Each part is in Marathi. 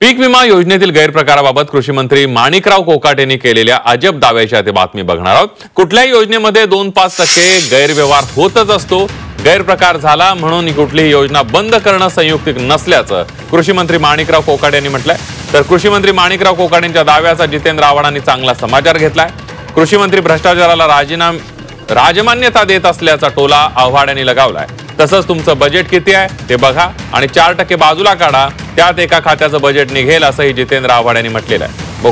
पीक विमा योजनेतील गैरप्रकाराबाबत कृषी मंत्री माणिकराव कोकाटे यांनी केलेल्या अजब दाव्याची आता बातमी बघणार आहोत। कुठल्याही योजनेमध्ये 2-5% गैरव्यवहार होतच असतो। गैरप्रकार झाला म्हणून कुठलीही योजना बंद करणं संयुक्तिक नसल्याचं कृषी मंत्री माणिकराव कोकाटे यांनी म्हटलंय। तर कृषी मंत्री माणिकराव कोकाटेंच्या दाव्याचा जितेंद्र आव्हाडांनी चांगला समाचार घेतलाय। कृषी मंत्री भ्रष्टाचाराला राजमान्यता देत असल्याचा टोला आव्हाड यांनी लगावलाय। तसंच तुमचं बजेट किती आहे ते बघा आणि 4% बाजूला काढा, त्यात एका खात्याचं बजेट निघेल असंही जितेंद्र आव्हाड यांनी म्हटलेलं आहे।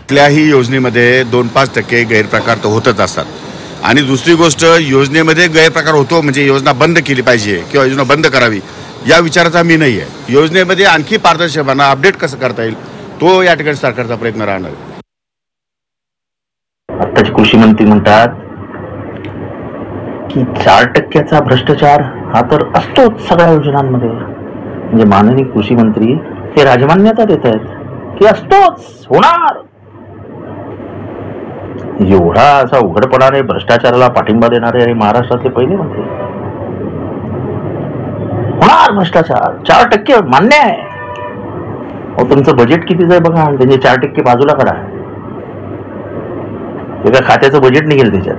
कुठल्याही योजनेमध्ये 2-5% गैरप्रकार तर होतच असतात आणि दुसरी गोष्ट योजनेमध्ये गैरप्रकार होतो म्हणजे योजना बंद केली पाहिजे किंवा योजना बंद करावी या विचाराचा मी नाही आहे। योजनेमध्ये आणखी पारदर्शकपणा अपडेट कसं करता येईल तो या ठिकाणी सरकारचा प्रयत्न राहणार आहे। आताचे कृषी मंत्री म्हणतात की 4%चा भ्रष्टाचार हा तर असतोच सगळ्या योजनांमध्ये। म्हणजे माननीय कृषी मंत्री हे राजमान्यता देत आहेत की असतोच, होणार। एवढा असा उघडपणाने भ्रष्टाचाराला पाठिंबा देणारे आणि महाराष्ट्रातले पहिले मंत्री। होणार भ्रष्टाचार, 4% मान्य आहे। तुमचं बजेट किती आहे बघा, त्यांचे 4% बाजूला करा, एका खात्याचं बजेट निघेल त्याच्यात।